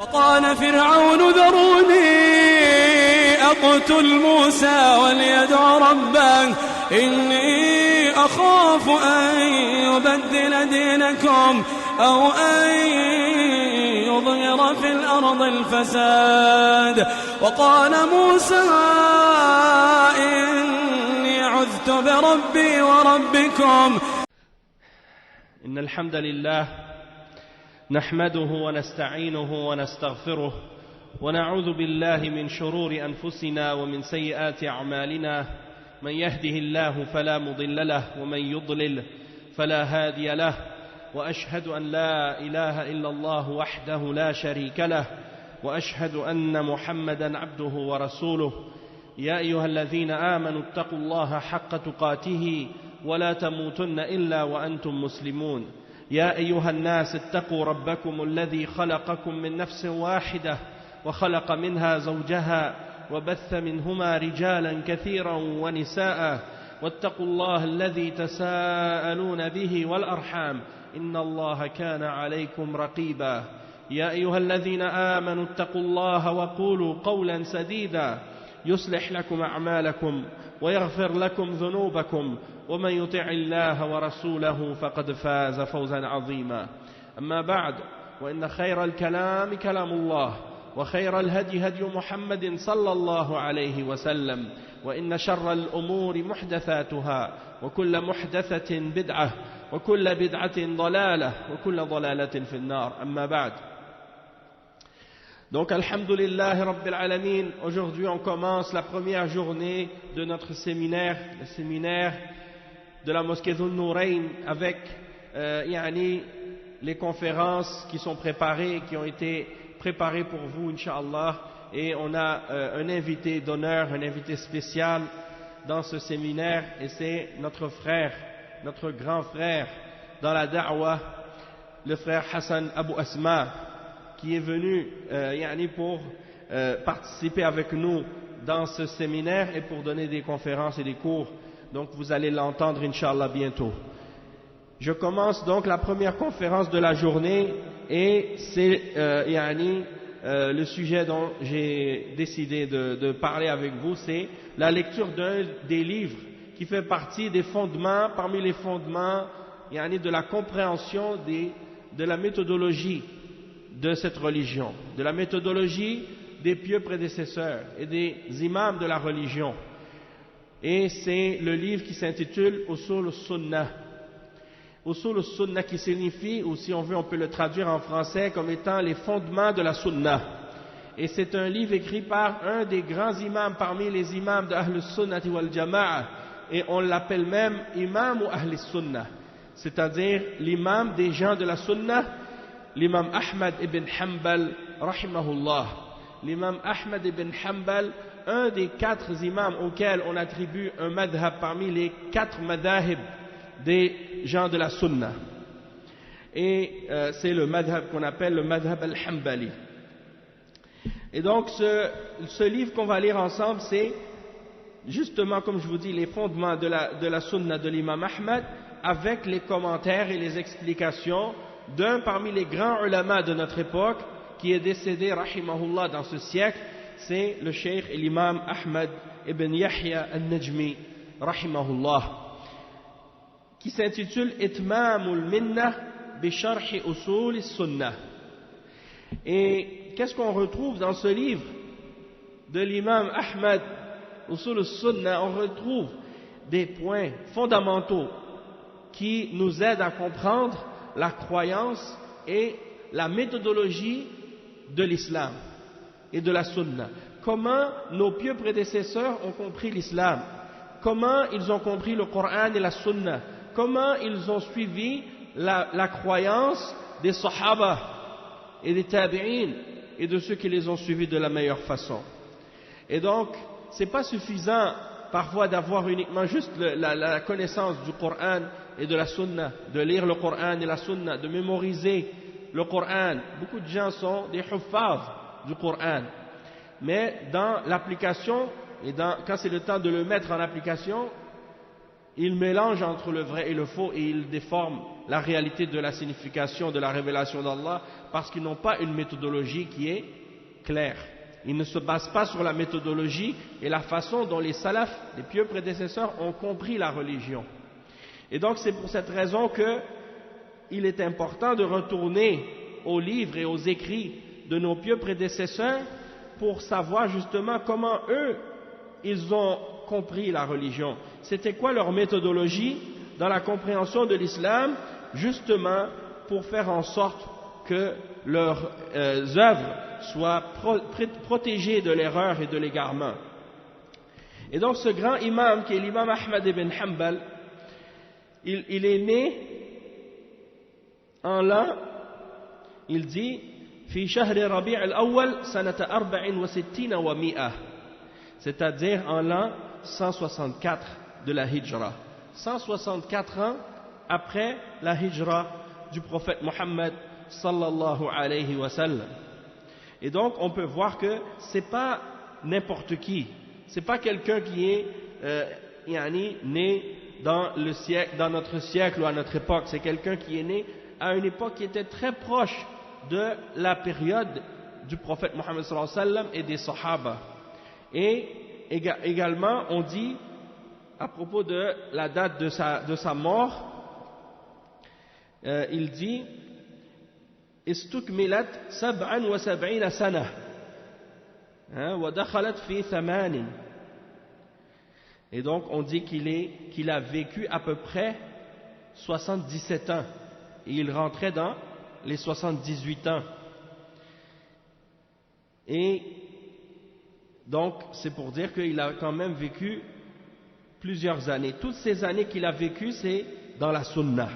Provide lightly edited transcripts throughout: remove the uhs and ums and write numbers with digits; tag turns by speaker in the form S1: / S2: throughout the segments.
S1: وقال فرعون ذروني أقتل موسى وليدع ربه إني أخاف أن يبدل دينكم أو أن يظهر في الأرض الفساد وقال موسى إني عذت بربي وربكم.
S2: إن الحمد لله نحمده ونستعينه ونستغفره ونعوذ بالله من شرور أنفسنا ومن سيئات أعمالنا من يهده الله فلا مضل له ومن يضلل فلا هادي له وأشهد أن لا إله إلا الله وحده لا شريك له وأشهد أن محمدا عبده ورسوله. يا أيها الذين آمنوا اتقوا الله حق تقاته ولا تموتن إلا وأنتم مسلمون. يا أيها الناس اتقوا ربكم الذي خلقكم من نفس واحدة وخلق منها زوجها وبث منهما رجالا كثيرا ونساء واتقوا الله الذي تساءلون به والأرحام إن الله كان عليكم رقيبا. يا أيها الذين آمنوا اتقوا الله وقولوا قولا سديدا يصلح لكم أعمالكم ويغفر لكم ذنوبكم ومن يطع الله ورسوله فقد فاز فوزا عظيما. أما بعد وإن خير الكلام كلام الله وخير الهدي هدي محمد صلى الله عليه وسلم وإن شر الأمور محدثاتها وكل محدثة بدعة وكل بدعة ضلالة وكل ضلالة في النار. أما بعد. Donc, alhamdulillah Rabbil Alamin, aujourd'hui on commence la première journée de notre séminaire, le séminaire de la mosquée Dhul Nourayn avec les conférences qui sont préparées, qui ont été préparées pour vous, Inch'Allah, et on a un invité d'honneur, un invité spécial dans ce séminaire, et c'est notre frère, notre grand frère dans la da'wah, le frère Hassan Abu Asma, qui est venu pour participer avec nous dans ce séminaire et pour donner des conférences et des cours. Donc vous allez l'entendre Inch'Allah bientôt. Je commence donc la première conférence de la journée et c'est le sujet dont j'ai décidé de parler avec vous, c'est la lecture d'un des livres qui fait partie des fondements, parmi les fondements de la compréhension de la méthodologie de cette religion, de la méthodologie des pieux prédécesseurs et des imams de la religion. Et c'est le livre qui s'intitule Usul al-Sunnah. Usul al-Sunnah qui signifie, ou si on veut on peut le traduire en français comme étant les fondements de la Sunnah. Et c'est un livre écrit par un des grands imams parmi les imams de Ahl al-Sunnah wal Jama'a, et on l'appelle même imam ou Ahl al-Sunnah, c'est-à-dire l'imam des gens de la Sunnah, l'imam Ahmad ibn Hanbal rahimahullah. L'imam Ahmad ibn Hanbal, un des 4 imams auxquels on attribue un madhab parmi les 4 madhahib des gens de la Sunnah. Et c'est le madhab qu'on appelle le madhab al-Hanbali. Et donc ce livre qu'on va lire ensemble, c'est justement, comme je vous dis, les fondements de la Sunnah de l'imam Ahmad, avec les commentaires et les explications d'un parmi les grands ulama de notre époque, qui est décédé, rahimahullah, dans ce siècle, c'est le cheikh et l'imam Ahmad ibn Yahya al-Najmi, rahimahullah, qui s'intitule Itmamul Minnah bi Sharhi Usul al-Sunnah. Et qu'est-ce qu'on retrouve dans ce livre de l'imam Ahmad, Usul al-Sunnah? On retrouve des points fondamentaux qui nous aident à comprendre la croyance et la méthodologie de l'islam et de la sunna. Comment nos pieux prédécesseurs ont compris l'islam, comment ils ont compris le Coran et la sunna, comment ils ont suivi la croyance des sahaba et des tabi'in et de ceux qui les ont suivis de la meilleure façon. Et donc, c'est pas suffisant parfois d'avoir uniquement juste la connaissance du Coran et de la Sunna, de lire le Coran et la Sunna, de mémoriser le Coran. Beaucoup de gens sont des huffaz du Coran. Mais dans l'application, et quand c'est le temps de le mettre en application, ils mélangent entre le vrai et le faux et ils déforment la réalité de la signification de la révélation d'Allah parce qu'ils n'ont pas une méthodologie qui est claire. Ils ne se basent pas sur la méthodologie et la façon dont les salafs, les pieux prédécesseurs, ont compris la religion. Et donc c'est pour cette raison qu'il est important de retourner aux livres et aux écrits de nos pieux prédécesseurs pour savoir justement comment eux, ils ont compris la religion. C'était quoi leur méthodologie dans la compréhension de l'islam, justement pour faire en sorte que leurs œuvres soient protégées de l'erreur et de l'égarement. Et donc ce grand imam qui est l'imam Ahmad ibn Hanbal, il est né en l'an, il dit في شهر ربيع الأول سنة 64 و100, c'est-à-dire en l'an 164 de la Hijra, 164 ans après la Hijra du prophète Mohammed sallallahu alayhi wa sallam. Et donc on peut voir que c'est pas n'importe qui, c'est pas quelqu'un qui est né dans notre siècle ou à notre époque, c'est quelqu'un qui est né à une époque qui était très proche de la période du prophète Mohammed sallallahu alayhi wa sallam et des Sahaba. Et également on dit à propos de la date de sa mort, il dit استكملت 77 سنة ودخلت في 8. Et donc on dit qu'il a vécu à peu près 77 ans et il rentrait dans les 78 ans. Et donc c'est pour dire qu'il a quand même vécu plusieurs années. Toutes ces années qu'il a vécues, c'est dans la sunna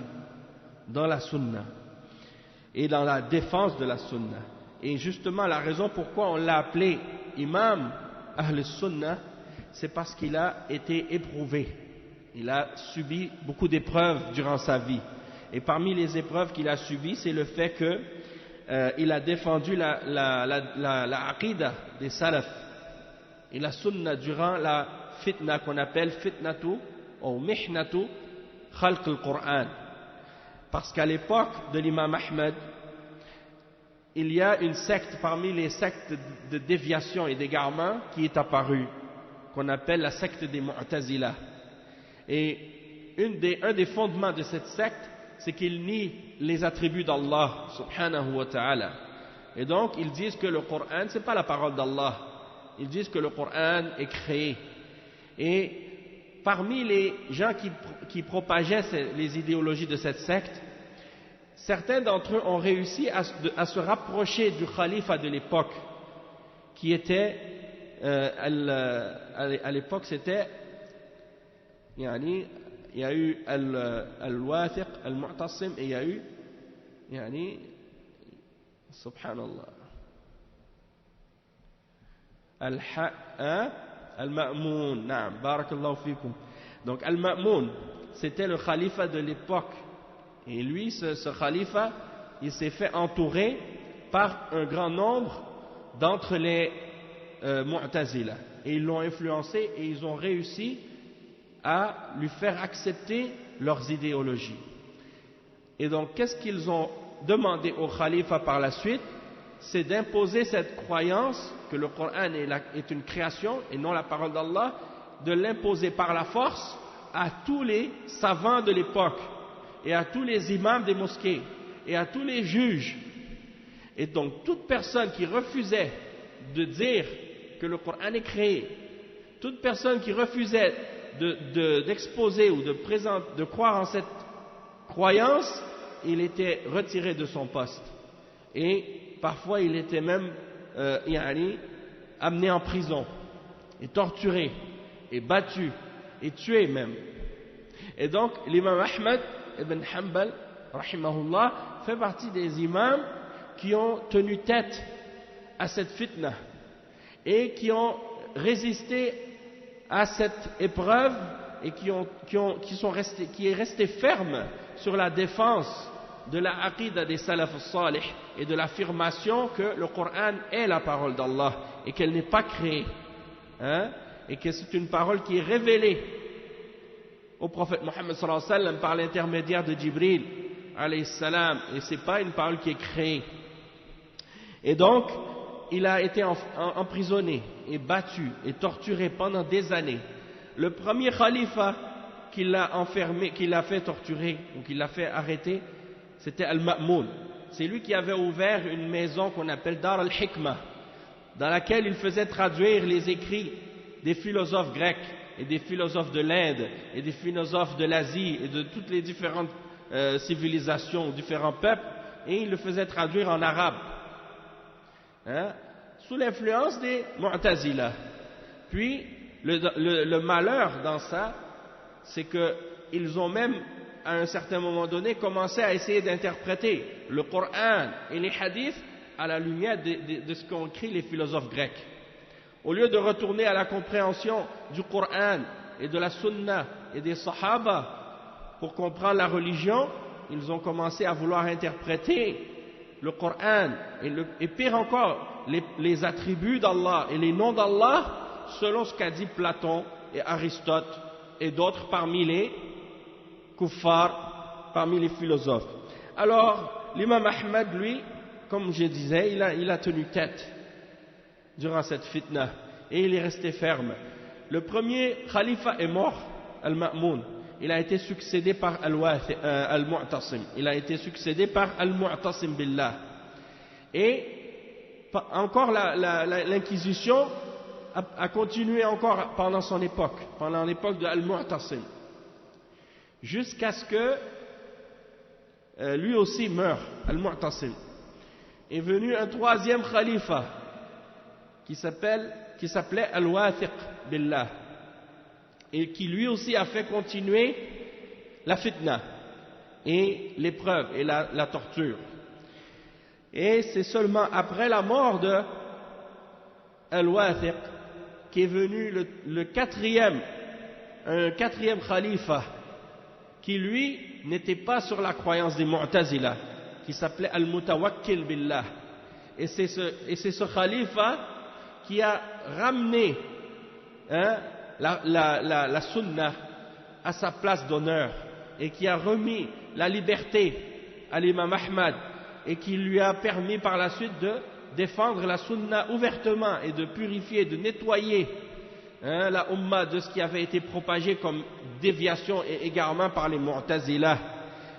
S2: et dans la défense de la sunna. Et justement la raison pourquoi on l'a appelé imam Ahl Sunnah, c'est parce qu'il a été éprouvé, il a subi beaucoup d'épreuves durant sa vie. Et parmi les épreuves qu'il a subies, c'est le fait qu'il a défendu la aqida des salaf et la sunna durant la fitna qu'on appelle fitnatu ou mihnatu khalq al-Qur'an. Parce qu'à l'époque de l'imam Ahmed, il y a une secte parmi les sectes de déviation et d'égarement qui est apparue, qu'on appelle la secte des Mu'tazila. Et un des fondements de cette secte, c'est qu'ils nient les attributs d'Allah subhanahu wa ta'ala. Et donc ils disent que le Coran, c'est pas la parole d'Allah. Ils disent que le Coran est créé. Et parmi les gens qui propageaient les idéologies de cette secte, certains d'entre eux ont réussi à se rapprocher du khalifa de l'époque, qui était, à l'époque c'était, il y a eu Al-Wathiq, Al-Mu'tasim, et il y a eu, subhanallah, Al-Ma'moun, naam, barakallahu fikum. Donc Al-Ma'moun, c'était le khalifa de l'époque. Et lui, ce khalifa, il s'est fait entourer par un grand nombre d'entre les Mu'tazila. Et ils l'ont influencé et ils ont réussi à lui faire accepter leurs idéologies. Et donc, qu'est-ce qu'ils ont demandé au khalifa par la suite? C'est d'imposer cette croyance que le Coran est une création et non la parole d'Allah, de l'imposer par la force à tous les savants de l'époque et à tous les imams des mosquées et à tous les juges. Et donc toute personne qui refusait de dire que le Coran est créé, toute personne qui refusait d'exposer ou de croire en cette croyance, il était retiré de son poste. Et parfois il était même amené en prison, et torturé, et battu, et tué même. Et donc l'imam Ahmad ibn Hanbal, rahimahullah, fait partie des imams qui ont tenu tête à cette fitna et qui ont résisté à cette épreuve et qui est resté ferme sur la défense de la aqida des salaf salih et de l'affirmation que le Coran est la parole d'Allah et qu'elle n'est pas créée, et que c'est une parole qui est révélée au prophète Mohammed sallallahu alayhi wa sallam par l'intermédiaire de Jibril alayhi salam, et c'est pas une parole qui est créée. Et donc, il a été emprisonné et battu et torturé pendant des années. Le premier khalifa qui l'a enfermé, qui l'a fait torturer ou qui l'a fait arrêter, c'était Al-Ma'moun. C'est lui qui avait ouvert une maison qu'on appelle Dar al-Hikmah, dans laquelle il faisait traduire les écrits des philosophes grecs et des philosophes de l'Inde et des philosophes de l'Asie et de toutes les différentes civilisations, différents peuples, et il le faisait traduire en arabe, hein, sous l'influence des Mu'tazila. Puis le malheur dans ça, c'est qu'ils ont même à un certain moment donné commencé à essayer d'interpréter le Coran et les hadiths à la lumière de ce qu'ont écrit les philosophes grecs. Au lieu de retourner à la compréhension du Coran et de la Sunna et des Sahaba pour comprendre la religion, ils ont commencé à vouloir interpréter le Coran et pire encore, les attributs d'Allah et les noms d'Allah selon ce qu'a dit Platon et Aristote et d'autres parmi les kuffars, parmi les philosophes. Alors, l'imam Ahmad, lui, comme je disais, il a tenu tête durant cette fitna et il est resté ferme. Le premier khalifa est mort, Al-Ma'moun. Il a été succédé par Al-Mu'tasim. Il a été succédé par Al-Mu'tasim Billah. Et encore l'inquisition a continué encore pendant son époque, pendant l'époque de Al-Mu'tasim, jusqu'à ce que lui aussi meure, Al-Mu'tasim. Est venu un troisième khalifa qui s'appelait Al-Wathiq Billah, et qui lui aussi a fait continuer la fitna et l'épreuve et la torture. Et c'est seulement après la mort de Al-Wathiq qu'est venu un quatrième khalifa qui lui n'était pas sur la croyance des Mu'tazila, qui s'appelait Al-Mutawakkil Billah. Et c'est ce khalifa qui a ramené la sunna à sa place d'honneur et qui a remis la liberté à l'imam Ahmad et qui lui a permis par la suite de défendre la sunna ouvertement et de purifier, de nettoyer la umma de ce qui avait été propagé comme déviation et égarement par les Mu'tazila.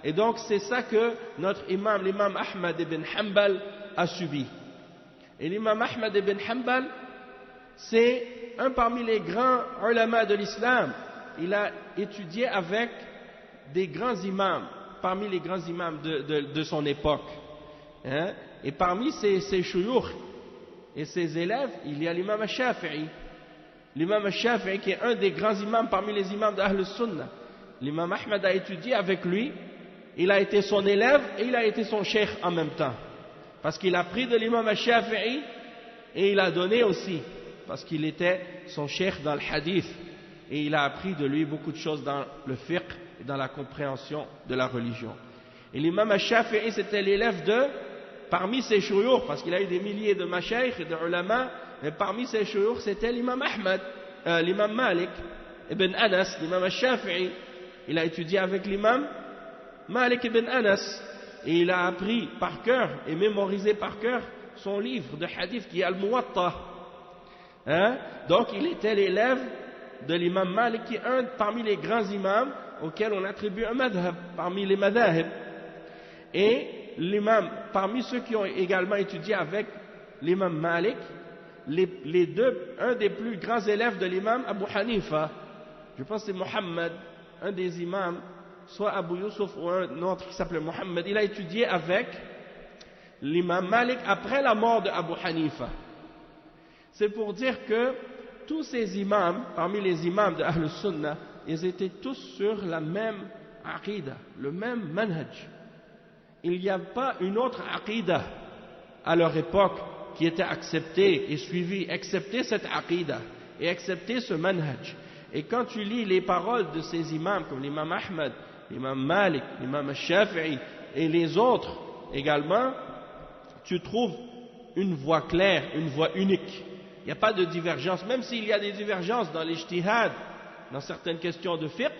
S2: Et donc c'est ça que notre imam, l'imam Ahmad ibn Hanbal, a subi. Et l'imam Ahmad ibn Hanbal, c'est un parmi les grands ulama de l'islam. Il a étudié avec des grands imams, parmi les grands imams de son époque. Et parmi ses shuyukh et ses élèves, il y a l'imam al-Shafi'i. L'imam al-Shafi'i qui est un des grands imams parmi les imams d'Ahl al-Sunnah. L'imam Ahmad a étudié avec lui, il a été son élève et il a été son cheikh en même temps. Parce qu'il a pris de l'imam al-Shafi'i et il a donné aussi, parce qu'il était son cheikh dans le hadith. Et il a appris de lui beaucoup de choses dans le fiqh et dans la compréhension de la religion. Et l'imam al-Shafi'i c'était l'élève parmi ses shuyukh, parce qu'il a eu des milliers de mashaykh et de ulama, mais parmi ses shuyukh c'était l'imam Ahmad, l'imam Malik ibn Anas, l'imam al-Shafi'i. Il a étudié avec l'imam Malik ibn Anas et il a appris par cœur et mémorisé par cœur son livre de hadith qui est Al-Muwatta. Donc il était l'élève de l'imam Malik qui est un parmi les grands imams auxquels on attribue un madhab parmi les madhahib. Et l'imam, parmi ceux qui ont également étudié avec l'imam Malik, un des plus grands élèves de l'imam Abu Hanifa, je pense que c'est Muhammad, un des imams, soit Abu Yusuf ou un autre qui s'appelait Muhammad, il a étudié avec l'imam Malik après la mort de Abu Hanifa. C'est pour dire que tous ces imams, parmi les imams de Ahl Sunnah, ils étaient tous sur la même aqida, le même manhaj. Il n'y a pas une autre aqida à leur époque qui était acceptée et suivie, excepté cette aqida et excepté ce manhaj. Et quand tu lis les paroles de ces imams comme l'imam Ahmad, l'imam Malik, l'imam al-Shafi'i et les autres également, tu trouves une voie claire, une voie unique. Il n'y a pas de divergence, même s'il y a des divergences dans l'ijtihad, dans certaines questions de fiqh,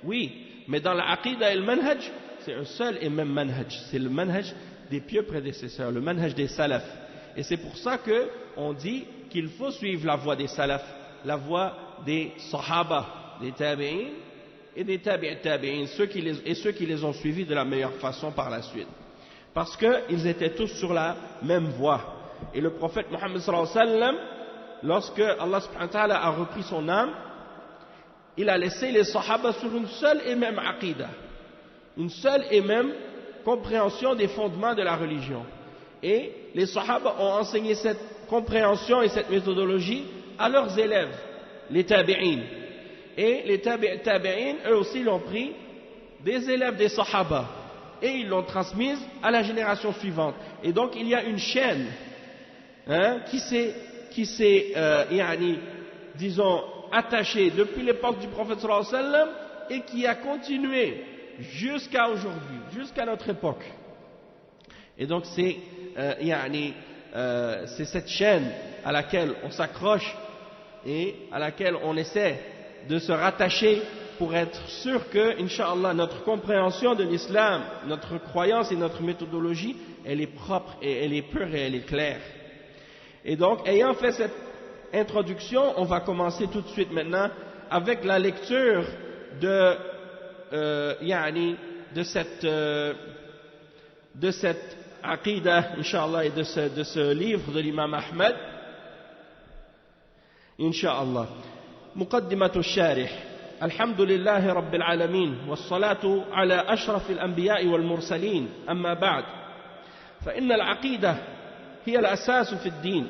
S2: Oui, mais dans l'Aqidah et le manhaj, c'est un seul et même manhaj. C'est le manhaj des pieux prédécesseurs, le manhaj des salafs. Et c'est pour ça qu'on dit qu'il faut suivre la voie des salafs, la voie des sahaba, des tabi'in et des tabi'in, ceux qui les ont suivis de la meilleure façon par la suite. Parce qu'ils étaient tous sur la même voie. Et le prophète Mohammed sallallahu alayhi wa sallam, lorsque Allah subhanahu wa ta'ala a repris son âme, il a laissé les sahaba sur une seule et même aqidah, une seule et même compréhension des fondements de la religion. Et les sahaba ont enseigné cette compréhension et cette méthodologie à leurs élèves, les tabi'in. Et les tabi'in, eux aussi l'ont pris des élèves des sahaba et ils l'ont transmise à la génération suivante. Et donc il y a une chaîne qui s'est disons, attachée depuis l'époque du prophète sallallahu alayhi wa sallam et qui a continué jusqu'à aujourd'hui, jusqu'à notre époque. Et donc c'est cette chaîne à laquelle on s'accroche et à laquelle on essaie de se rattacher pour être sûr que, Inch'Allah, notre compréhension de l'islam, notre croyance et notre méthodologie, elle est propre et elle est pure et elle est claire. Et donc, ayant fait cette introduction, on va commencer tout de suite maintenant avec la lecture de cette aqidah, Inch'Allah, et de ce livre de l'imam Ahmed, Inch'Allah. مقدمة الشارح الحمد لله رب العالمين والصلاة على أشرف الأنبياء والمرسلين أما بعد فإن العقيدة هي الأساس في الدين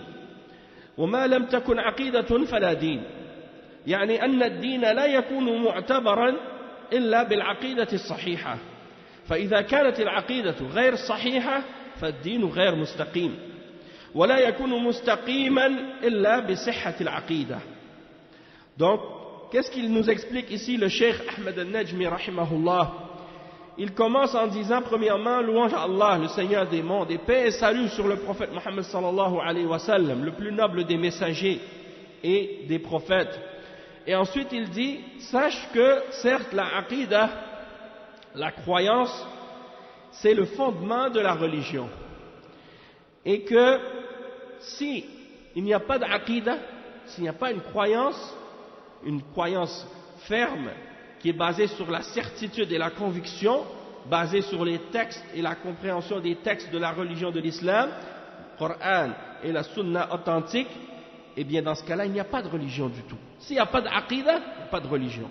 S2: وما لم تكن عقيدة فلا دين يعني أن الدين لا يكون معتبرا إلا بالعقيدة الصحيحة فإذا كانت العقيدة غير صحيحة فالدين غير مستقيم ولا يكون مستقيما إلا بصحة العقيدة. Donc, qu'est-ce qu'il nous explique ici le Cheikh Ahmed al-Najmi rahimahullah? Il commence en disant premièrement louange à Allah, le Seigneur des mondes, et paix et salut sur le prophète Mohammed sallallahu alayhi wa sallam, le plus noble des messagers et des prophètes. Et ensuite il dit, sache que certes la aqidah, la croyance, c'est le fondement de la religion. Et que si il n'y a pas d'aqidah, s'il n'y a pas une croyance ferme qui est basée sur la certitude et la conviction, basée sur les textes et la compréhension des textes de la religion de l'islam, Coran et la sunna authentique, eh bien dans ce cas-là, il n'y a pas de religion du tout. S'il n'y a pas d'aqidah, il n'y a pas de religion.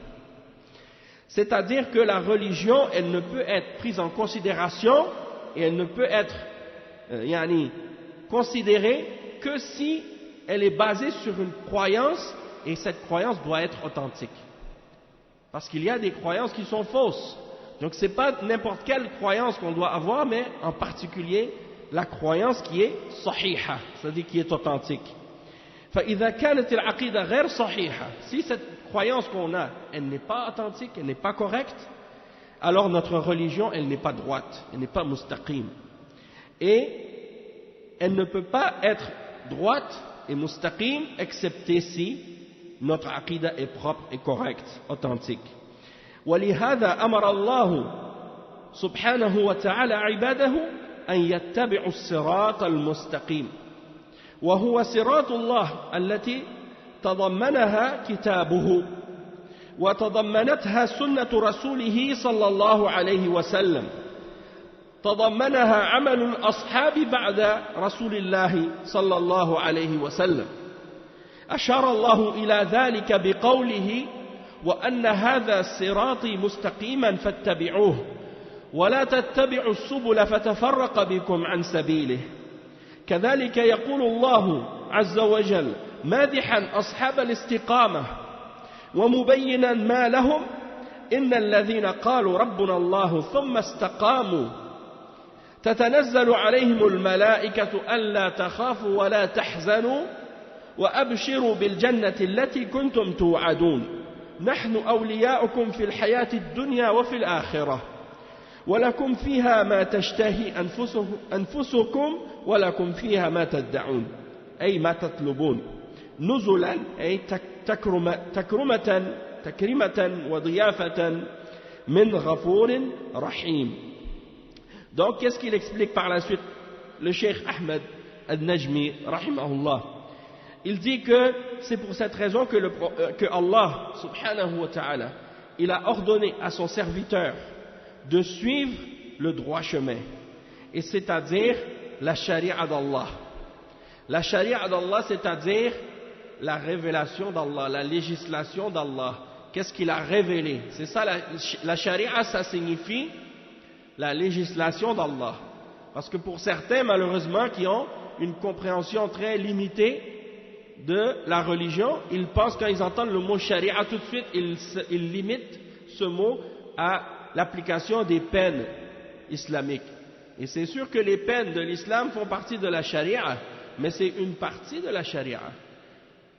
S2: C'est-à-dire que la religion, elle ne peut être prise en considération et elle ne peut être considérée que si elle est basée sur une croyance et cette croyance doit être authentique. Parce qu'il y a des croyances qui sont fausses. Donc ce n'est pas n'importe quelle croyance qu'on doit avoir, mais en particulier la croyance qui est sahiha, c'est-à-dire qui est authentique. فإذا كانت العقيدة غير صحيحة, si cette croyance qu'on a, elle n'est pas authentique, elle n'est pas correcte, alors notre religion, elle n'est pas droite, elle n'est pas mustaqim. Et elle ne peut pas être droite et mustaqim, excepté si notre aqidah est propre et correcte, authentique. ولهذا أمر الله سبحانه وتعالى عباده أن يتبعوا الصراط المستقيم وهو صراط الله التي تضمنها كتابه وتضمنتها سنة رسوله صلى الله عليه وسلم تضمنها عمل الأصحاب بعد رسول الله صلى الله عليه وسلم أشار الله إلى ذلك بقوله وأن هذا صراطي مستقيما فاتبعوه ولا تتبعوا السبل فتفرق بكم عن سبيله كذلك يقول الله عز وجل مادحا أصحاب الاستقامة ومبينا ما لهم إن الذين قالوا ربنا الله ثم استقاموا تتنزل عليهم الملائكة ألا تخافوا ولا تحزنوا وأبشروا بالجنة التي كنتم توعدون نحن أولياؤكم في الحياة الدنيا وفي الآخرة ولكم فيها ما تشتهي أنفسكم ولكم فيها ما تدعون أي ما تطلبون نزلا أي تكرمة وضيافة min ghafurin rahim. Donc, qu'est-ce qu'il explique par la suite, le Cheikh Ahmed al-Najmi, rahimahullah? Il dit que c'est pour cette raison que Allah, subhanahu wa ta'ala, il a ordonné à son serviteur de suivre le droit chemin, et c'est-à-dire la charia d'Allah. La charia d'Allah, c'est-à-dire la révélation d'Allah, la législation d'Allah. Qu'est-ce qu'il a révélé? C'est ça, la charia, ça signifie la législation d'Allah. Parce que pour certains, malheureusement, qui ont une compréhension très limitée de la religion, ils pensent, quand ils entendent le mot charia, tout de suite, ils limitent ce mot à l'application des peines islamiques. Et c'est sûr que les peines de l'islam font partie de la charia, mais c'est une partie de la charia.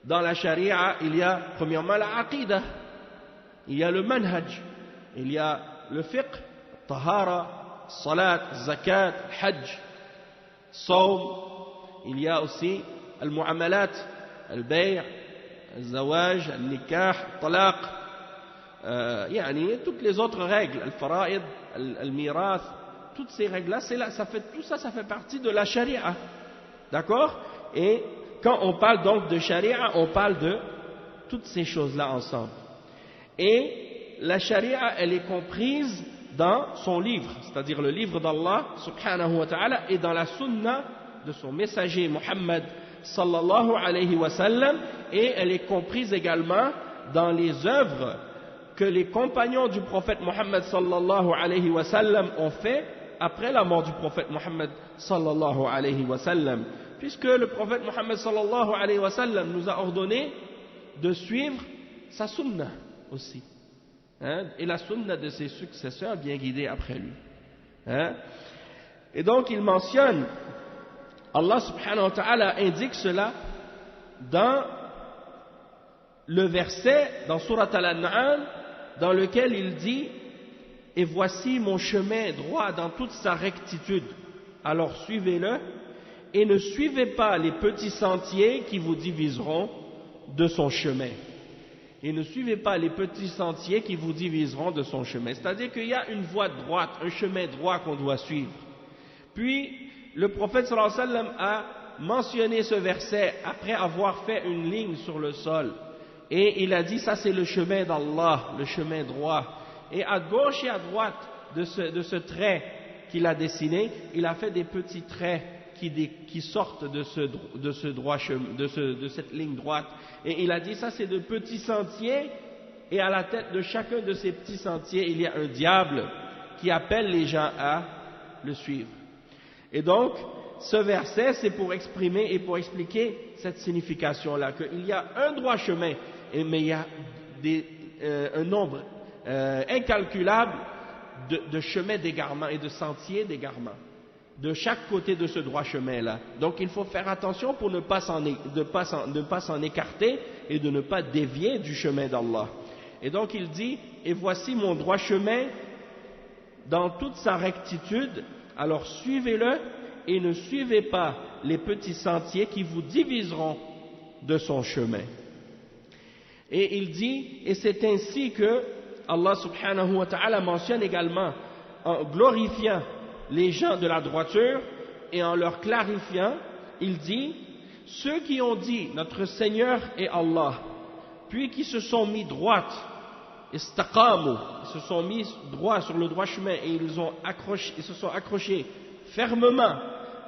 S2: Dans la charia, il y a premièrement la aqidah, il y a le manhaj, il y a le fiqh, tahara, salat, zakat, hajj, sawm, il y a aussi al-mu'amalat, al-bay', al-zawaj, al-nikah, al-talaq, toutes les autres règles, al-fara'id, al-mirath, toutes ces règles-là, tout ça, ça fait partie de la charia. D'accord? Et quand on parle donc de charia, on parle de toutes ces choses-là ensemble. Et la charia, elle est comprise dans son livre, c'est-à-dire le livre d'Allah, subhanahu wa ta'ala, et dans la sunna de son messager Muhammad, sallallahu alayhi wa sallam, et elle est comprise également dans les œuvres que les compagnons du prophète Muhammad, sallallahu alayhi wa sallam, ont fait après la mort du prophète Muhammad, sallallahu alayhi wa sallam. Puisque le prophète Muhammad, sallallahu alayhi wa sallam, nous a ordonné de suivre sa sunna aussi. Et la sunna de ses successeurs bien guidés après lui. Et donc il mentionne, Allah subhanahu wa ta'ala indique cela dans le verset, dans Surat Al-An'am, dans lequel il dit: et voici mon chemin droit dans toute sa rectitude, alors suivez-le, et ne suivez pas les petits sentiers qui vous diviseront de son chemin. Et ne suivez pas les petits sentiers qui vous diviseront de son chemin. C'est-à-dire qu'il y a une voie droite, un chemin droit qu'on doit suivre. Puis, le prophète sallallahu alayhi wa sallam a mentionné ce verset après avoir fait une ligne sur le sol. Et il a dit, ça c'est le chemin d'Allah, le chemin droit. Et à gauche et à droite de ce trait qu'il a dessiné, il a fait des petits traits qui sortent de cette ligne droite. Et il a dit, ça c'est de petits sentiers, et à la tête de chacun de ces petits sentiers, il y a un diable qui appelle les gens à le suivre. Et donc, ce verset, c'est pour exprimer et pour expliquer cette signification-là, qu'il y a un droit chemin, mais il y a un nombre incalculable de chemins d'égarement et de sentiers d'égarement de chaque côté de ce droit chemin-là. Donc il faut faire attention pour ne pas s'en écarter et de ne pas dévier du chemin d'Allah. Et donc il dit, et voici mon droit chemin dans toute sa rectitude, alors suivez-le et ne suivez pas les petits sentiers qui vous diviseront de son chemin. Et il dit, et c'est ainsi que Allah subhanahu wa ta'ala mentionne également, en glorifiant les gens de la droiture et en leur clarifiant, il dit, ceux qui ont dit notre Seigneur est Allah, puis qui se sont mis droite, istaqamu, se sont mis droit sur le droit chemin et ils se sont accrochés fermement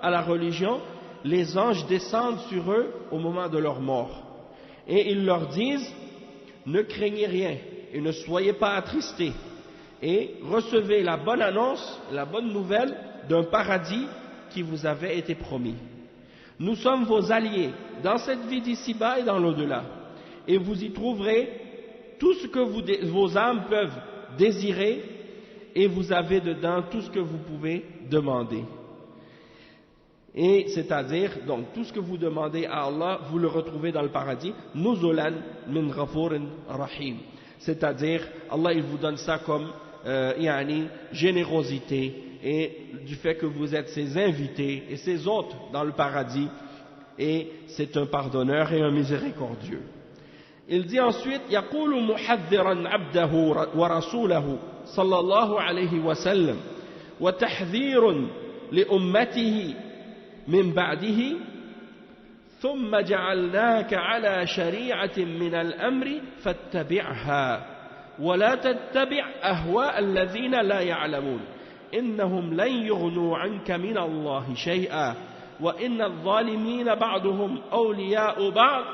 S2: à la religion, les anges descendent sur eux au moment de leur mort. Et ils leur disent, ne craignez rien et ne soyez pas attristés, et recevez la bonne annonce, la bonne nouvelle d'un paradis qui vous avait été promis. Nous sommes vos alliés dans cette vie d'ici-bas et dans l'au-delà, et vous y trouverez tout ce que vos âmes peuvent désirer, et vous avez dedans tout ce que vous pouvez demander. Et c'est-à-dire, donc, tout ce que vous demandez à Allah, vous le retrouvez dans le paradis. Nuzulan min ghafurin rahim. C'est-à-dire, Allah, il vous donne ça comme générosité, et du fait que vous êtes ses invités et ses hôtes dans le paradis, et c'est un pardonneur et un miséricordieux. Il dit ensuite, يقول محذرا عبده ورسوله صلى الله عليه وسلم وتحذير لأمته من بعده ثم جعلناك على شريعة من الأمر فاتبعها ولا تتبع أهواء الذين لا يعلمون إنهم لن يغنوا عنك من الله شيئا وإن الظالمين بعضهم أولياء بعض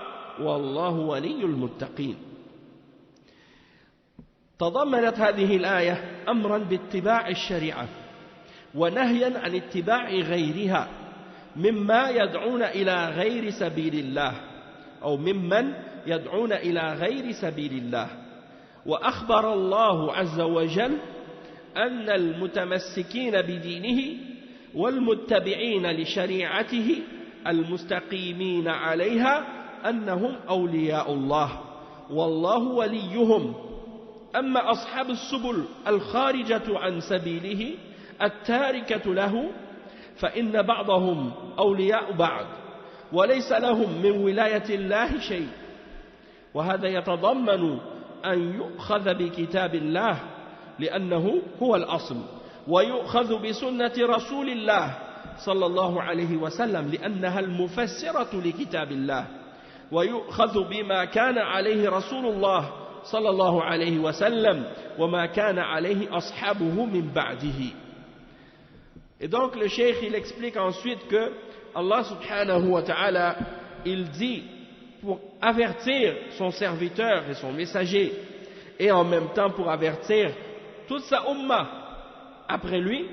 S2: والله ولي المتقين. تضمنت هذه الآية أمرا باتباع الشريعة ونهيا عن اتباع غيرها مما يدعون إلى غير سبيل الله أو ممن يدعون إلى غير سبيل الله. وأخبر الله عز وجل أن المتمسكين بدينه والمتبعين لشريعته المستقيمين عليها أنهم أولياء الله والله وليهم. أما أصحاب السبل الخارجة عن سبيله التاركة له فإن بعضهم أولياء بعض وليس لهم من ولاية الله شيء. وهذا يتضمن أن يؤخذ بكتاب الله لأنه هو الأصل ويؤخذ بسنة رسول الله صلى الله عليه وسلم لأنها المفسرة لكتاب الله ويؤخذ بما كان عليه رسول الله صلى الله عليه وسلم وما كان عليه أصحابه من بعده. Et donc le cheikh il explique ensuite que Allah subhanahu wa ta'ala il dit pour avertir son serviteur et son messager et en même temps pour avertir toute sa ummah après lui,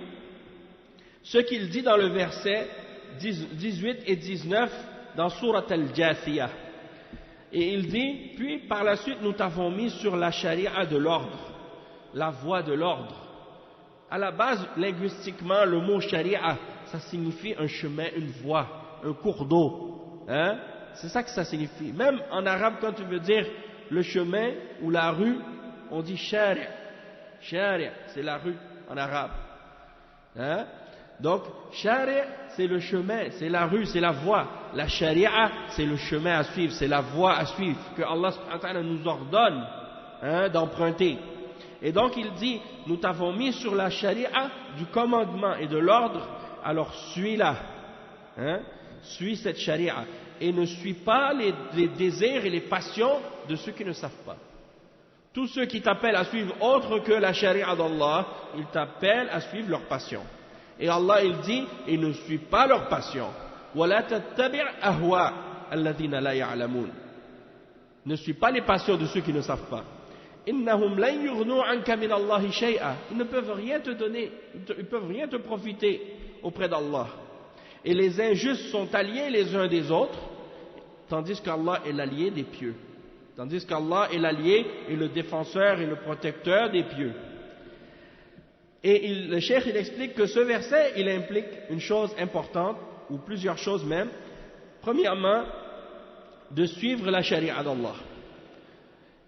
S2: ce qu'il dit dans le verset 18 et 19 dans Surat al-Jathiyah. Et il dit, puis par la suite nous t'avons mis sur la charia de l'ordre, la voie de l'ordre. À la base, linguistiquement, le mot charia, ça signifie un chemin, une voie, un cours d'eau. Hein? C'est ça que ça signifie. Même en arabe, quand tu veux dire le chemin ou la rue, on dit shari'. Shari', c'est la rue en arabe. Hein? Donc, shari' c'est le chemin, c'est la rue, c'est la voie. La sharia, c'est le chemin à suivre, c'est la voie à suivre que Allah subhanahu wa ta'ala nous ordonne d'emprunter. Et donc il dit, nous t'avons mis sur la sharia du commandement et de l'ordre, alors suis-la, suis cette sharia, et ne suis pas les désirs et les passions de ceux qui ne savent pas. Tous ceux qui t'appellent à suivre autre que la sharia d'Allah, ils t'appellent à suivre leurs passions. Et Allah il dit, et ne suis pas leurs passions. وَلَا تَتَّبِعْ أَهْوَاءَ الَّذِينَ لَا يَعْلَمُونَ. Ne suis pas les passions de ceux qui ne savent pas. إِنَّهُمْ لَنْ يُغْنُوا عَنْكَ مِنَ اللَّهِ شَيْئًا. Ils ne peuvent rien te donner, ils ne peuvent rien te profiter auprès d'Allah. Et les injustes sont alliés les uns des autres, tandis qu'Allah est l'allié des pieux. Tandis qu'Allah est l'allié et le défenseur et le protecteur des pieux. Et le cheikh il explique que ce verset il implique une chose importante, ou plusieurs choses même. Premièrement, de suivre la charia d'Allah.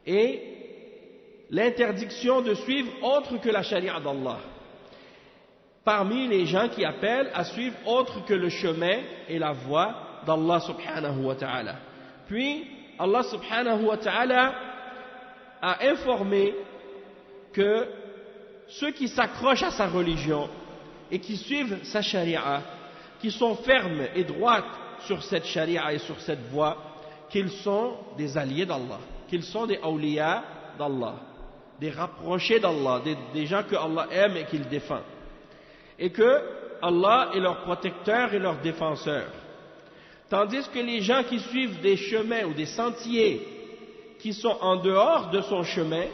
S2: Et l'interdiction de suivre autre que la charia d'Allah. Parmi les gens qui appellent à suivre autre que le chemin et la voie d'Allah subhanahu wa ta'ala. Puis, Allah subhanahu wa ta'ala a informé que ceux qui s'accrochent à sa religion et qui suivent sa charia, qui sont fermes et droites sur cette charia et sur cette voie, qu'ils sont des alliés d'Allah, qu'ils sont des awliya d'Allah, des rapprochés d'Allah, des gens que Allah aime et qu'il défend. Et que Allah est leur protecteur et leur défenseur. Tandis que les gens qui suivent des chemins ou des sentiers qui sont en dehors de son chemin,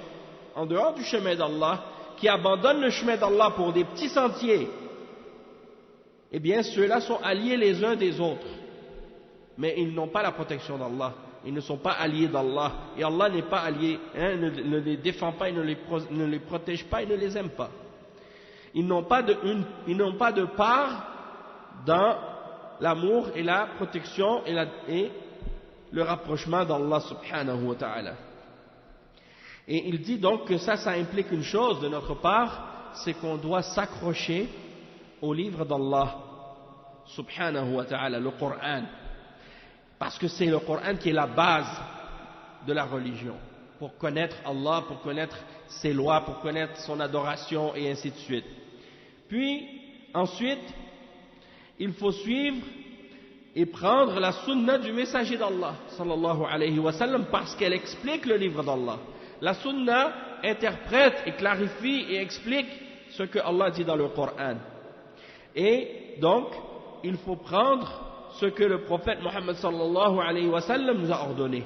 S2: en dehors du chemin d'Allah, qui abandonnent le chemin d'Allah pour des petits sentiers, eh bien ceux-là sont alliés les uns des autres. Mais ils n'ont pas la protection d'Allah. Ils ne sont pas alliés d'Allah. Et Allah n'est pas allié, ne les défend pas, il ne les protège pas, il ne les aime pas. Ils n'ont pas de part dans l'amour et la protection et le rapprochement d'Allah subhanahu wa ta'ala. Et il dit donc que ça implique une chose de notre part, c'est qu'on doit s'accrocher au livre d'Allah subhanahu wa ta'ala, le Coran. Parce que c'est le Coran qui est la base de la religion. pour connaître Allah, pour connaître ses lois, pour connaître son adoration et ainsi de suite. Puis, ensuite, il faut suivre et prendre la sunna du messager d'Allah, sallallahu alayhi wa sallam, parce qu'elle explique le livre d'Allah. La sunna interprète et clarifie et explique ce que Allah dit dans le Coran. Et donc, il faut prendre ce que le prophète Mohammed sallallahu alayhi wa sallam nous a ordonné.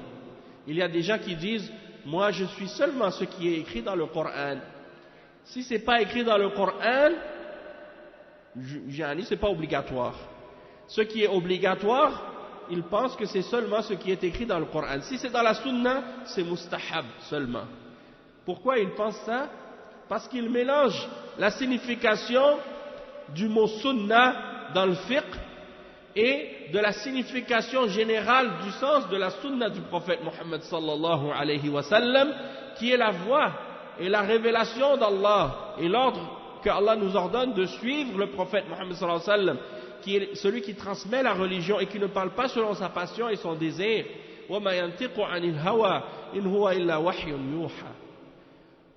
S2: Il y a des gens qui disent, moi je suis seulement ce qui est écrit dans le Coran. Si ce n'est pas écrit dans le Coran, c'est pas obligatoire. Ce qui est obligatoire, ils pensent que c'est seulement ce qui est écrit dans le Coran. Si c'est dans la sunna, c'est mustahab seulement. Pourquoi ils pensent ça? Parce qu'ils mélangent la signification du mot sunna dans le fiqh et de la signification générale du sens de la sunna du prophète Mohammed sallallahu alayhi wa sallam, qui est la voie et la révélation d'Allah et l'ordre que Allah nous ordonne de suivre le prophète Mohammed sallallahu alayhi wa sallam, qui est celui qui transmet la religion et qui ne parle pas selon sa passion et son désir.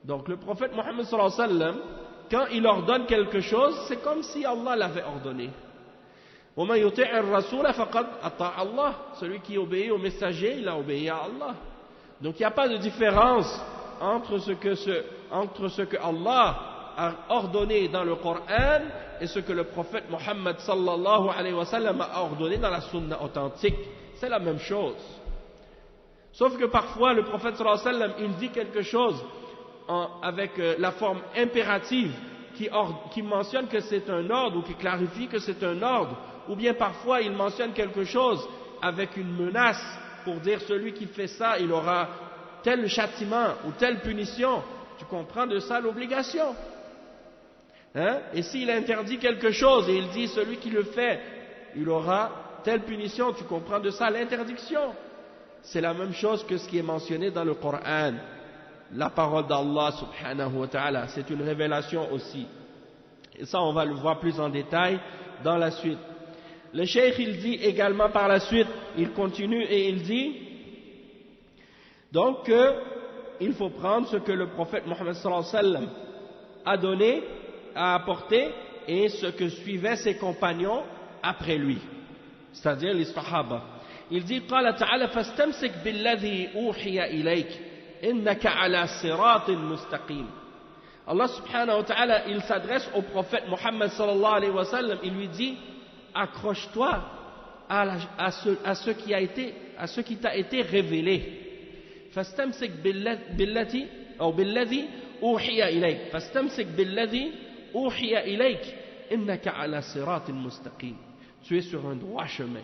S2: Donc le prophète Mohammed sallallahu alayhi wa sallam, quand il ordonne quelque chose, c'est comme si Allah l'avait ordonné. Celui qui obéit au messager, il a obéi à Allah. Donc il n'y a pas de différence entre ce que Allah a ordonné dans le Coran et ce que le prophète Mohammed sallallahu alayhi wa sallam a ordonné dans la sunna authentique. C'est la même chose. Sauf que parfois le prophète sallallahu alayhi wa sallam, il dit quelque chose avec la forme impérative qui mentionne que c'est un ordre ou qui clarifie que c'est un ordre, ou bien parfois il mentionne quelque chose avec une menace pour dire celui qui fait ça, il aura tel châtiment ou telle punition. Tu comprends de ça l'obligation. Et s'il interdit quelque chose et il dit celui qui le fait, il aura telle punition, tu comprends de ça l'interdiction. C'est la même chose que ce qui est mentionné dans le Coran. La parole d'Allah subhanahu wa ta'ala, c'est une révélation aussi. Et ça, on va le voir plus en détail dans la suite. Le cheikh, il dit également par la suite, il continue et il dit, donc, il faut prendre ce que le prophète Mohammed sallallahu alayhi wa sallam a donné, a apporté, et ce que suivaient ses compagnons après lui, c'est-à-dire les sahaba. Il dit, قال تعالى فاستمسك بالذي أوحي إليك إنك على صراط مستقيم. Allah subhanahu wa ta'ala, il s'adresse au prophète Mohammed sallallahu alayhi wa sallam, il lui dit, accroche-toi à ce qui t'a été révélé. فاستمسك بالذي أوحي إليك فاستمسك بالذي أوحي إليك إنك على صراط مستقيم. Tu es sur un droit chemin.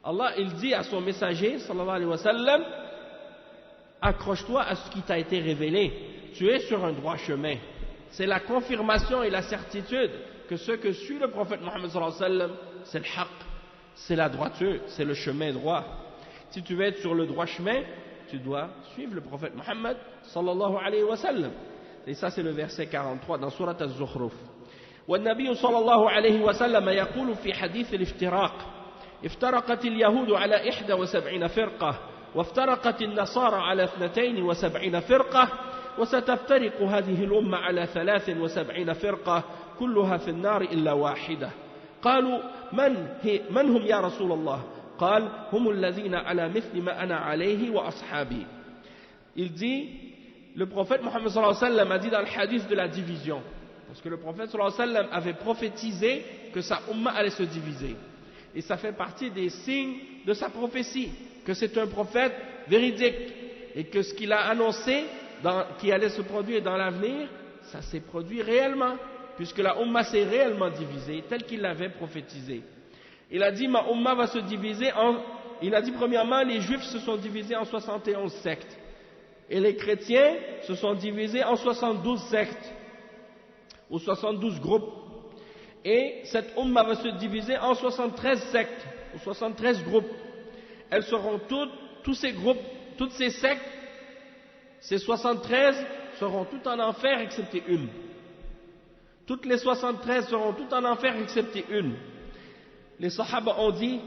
S2: Allah, il dit à son messager sallallahu alayhi wa sallam, accroche-toi à ce qui t'a été révélé, tu es sur un droit chemin. C'est la confirmation et la certitude que ce que suit le prophète Mohammed sallallahu alayhi wa sallam, c'est le haqq, c'est la droiture, c'est le chemin droit. Si tu veux être sur le droit chemin, tu dois suivre le prophète Mohammed sallallahu alayhi wa sallam. Et ça c'est le verset 43 dans Surat Az-Zukhruf. والنبي صلى الله عليه وسلم يقول في حديث الافتراق افترقت اليهود على 71 فرقة وافترقت النصارى على 72 فرقة وستفترق هذه الأمة على 73 فرقة كلها في النار إلا واحدة. قالوا من هم يا رسول الله؟ قال هم الذين على مثل ما أنا عليه وأصحابي. Il dit, le prophète Mohammed sallallahu alayhi wa sallam a dit dans le hadith de la division, parce que le prophète sallallahu alayhi wa sallam avait prophétisé que sa umma allait se diviser. Et ça fait partie des signes de sa prophétie, que c'est un prophète véridique, et que ce qu'il a annoncé qui allait se produire dans l'avenir, ça s'est produit réellement, puisque la umma s'est réellement divisée, tel qu'il l'avait prophétisé. Il a dit, ma umma va se diviser il a dit premièrement, les juifs se sont divisés en 71 sectes, et les chrétiens se sont divisés en 72 sectes, ou 72 groupes. Et cette umma va se diviser en 73 sectes, ou 73 groupes. Elles seront tous ces groupes, toutes ces sectes, ces 73 seront toutes en enfer excepté une. Toutes les 73 seront toutes en enfer excepté une. Les sahaba ont dit,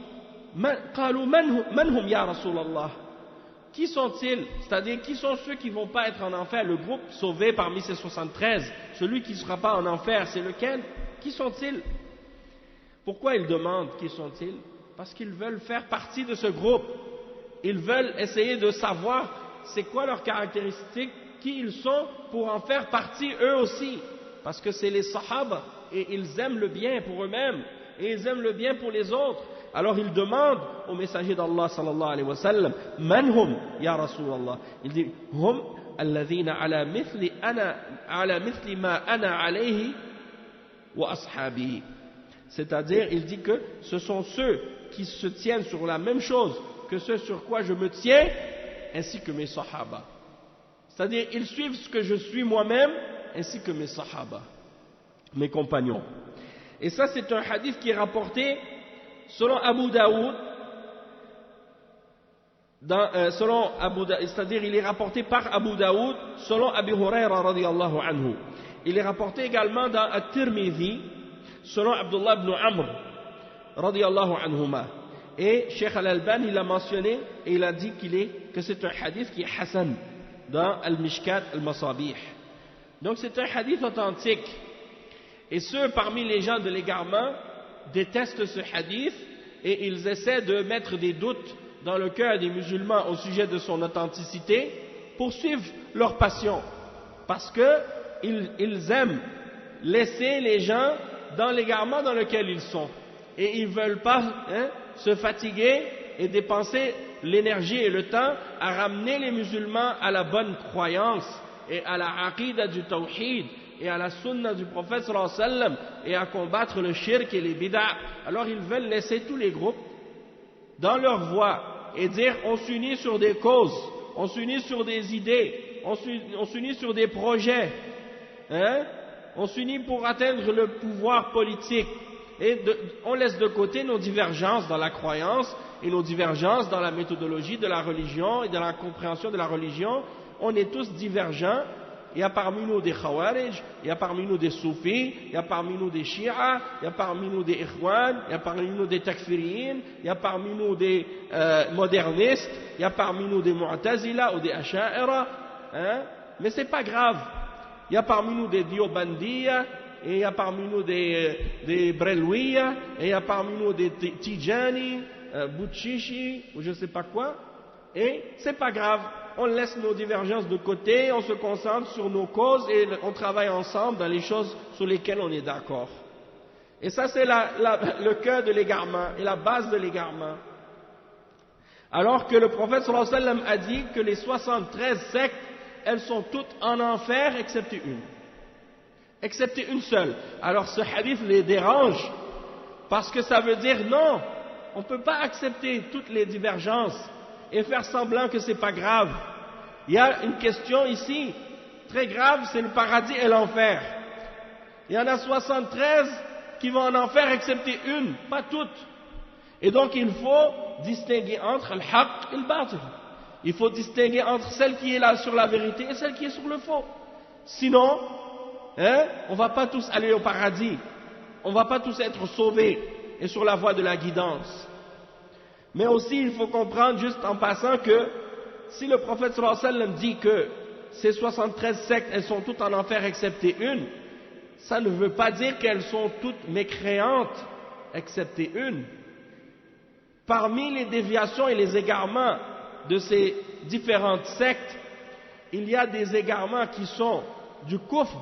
S2: قالوا من هم يا رسول الله؟ Qui sont-ils? C'est-à-dire, qui sont ceux qui ne vont pas être en enfer? Le groupe sauvé parmi ces 73, celui qui ne sera pas en enfer, c'est lequel? Qui sont-ils? Pourquoi ils demandent qui sont-ils? Parce qu'ils veulent faire partie de ce groupe. Ils veulent essayer de savoir c'est quoi leurs caractéristiques, qui ils sont, pour en faire partie eux aussi. Parce que c'est les sahaba, et ils aiment le bien pour eux-mêmes, et ils aiment le bien pour les autres. Alors ils demandent au messager d'Allah sallallahu alayhi wa sallam, Man hum, ya Rasulallah? Il dit, Hum alladhina ala mithli ma ana alayhi wa ashabi. C'est-à-dire, il dit que ce sont ceux qui se tiennent sur la même chose que ce sur quoi je me tiens, ainsi que mes sahaba. C'est-à-dire, ils suivent ce que je suis moi-même, ainsi que mes sahaba, mes compagnons. Et ça, c'est un hadith qui est rapporté selon Abu Daoud, c'est-à-dire il est rapporté par Abu Daoud selon Abi Huraira radiyallahu anhu. Il est rapporté également dans At-Tirmidhi selon Abdullah ibn Amr radiyallahu anhuma. Et Cheikh Al-Albani l'a mentionné et il a dit que c'est un hadith qui est Hassan dans Al-Mishkat Al-Masabih. Donc c'est un hadith authentique. Et ceux parmi les gens de l'égarement détestent ce hadith et ils essaient de mettre des doutes dans le cœur des musulmans au sujet de son authenticité pour suivre leur passion. Parce qu'ils aiment laisser les gens dans l'égarement dans lequel ils sont. Et ils ne veulent pas se fatiguer et dépenser l'énergie et le temps à ramener les musulmans à la bonne croyance et à la aqidah du tawhid et à la sunna du prophète sallallahu alayhi wa sallam et à combattre le shirk et les bid'a. Alors ils veulent laisser tous les groupes dans leur voie et dire on s'unit sur des causes, on s'unit sur des idées, on s'unit sur des projets, on s'unit pour atteindre le pouvoir politique et on laisse de côté nos divergences dans la croyance et nos divergences dans la méthodologie de la religion et dans la compréhension de la religion. On est tous divergents. Il y a parmi nous des Khawarij, il y a parmi nous des Soufis, il y a parmi nous des Shia, il y a parmi nous des Ikhwan, il y a parmi nous des Takfiriyin, il y a parmi nous des modernistes, il y a parmi nous des Mu'tazila ou des Asha'ira, mais c'est pas grave. Il y a parmi nous des Diobandiya, et il y a parmi nous des Brelwiya, et il y a parmi nous des Tijani, Bouchichi, ou je sais pas quoi, et c'est pas grave. On laisse nos divergences de côté, on se concentre sur nos causes et on travaille ensemble dans les choses sur lesquelles on est d'accord. Et ça, c'est le cœur de l'égarement et la base de l'égarement. Alors que le prophète sallallahu alayhi wa sallam a dit que les 73 sectes, elles sont toutes en enfer excepté une. Excepté une seule. Alors ce hadith les dérange parce que ça veut dire non, on ne peut pas accepter toutes les divergences et faire semblant que c'est pas grave. Il y a une question ici, très grave, c'est le paradis et l'enfer. Il y en a 73 qui vont en enfer excepté une, pas toutes. Et donc il faut distinguer entre le haqq et le batil. Il faut distinguer entre celle qui est là sur la vérité et celle qui est sur le faux. Sinon, on ne va pas tous aller au paradis. On ne va pas tous être sauvés et sur la voie de la guidance. Mais aussi, il faut comprendre, juste en passant, que si le prophète sallallahu alayhi wa sallam dit que ces 73 sectes, elles sont toutes en enfer excepté une, ça ne veut pas dire qu'elles sont toutes mécréantes excepté une. Parmi les déviations et les égarements de ces différentes sectes, il y a des égarements qui sont du kufr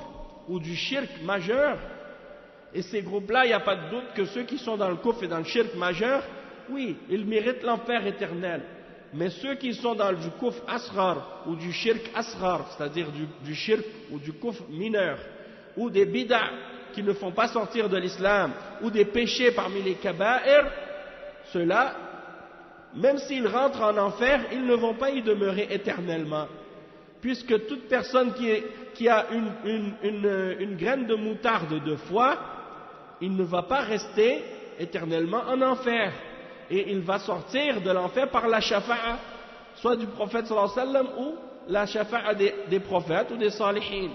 S2: ou du shirk majeur, et ces groupes-là, il n'y a pas de doute que ceux qui sont dans le kufr et dans le shirk majeur, oui, ils méritent l'enfer éternel. Mais ceux qui sont dans du kufr asghar ou du shirk asghar, c'est-à-dire du shirk ou du kufr mineur, ou des bid'a qui ne font pas sortir de l'islam, ou des péchés parmi les kaba'ir, ceux-là, même s'ils rentrent en enfer, ils ne vont pas y demeurer éternellement. Puisque toute personne qui a une graine de moutarde de foi, il ne va pas rester éternellement en enfer. Et il va sortir de l'enfer par la shafa'a, soit du prophète sallallahu alayhi wa sallam ou la shafa'a des prophètes ou des salihin,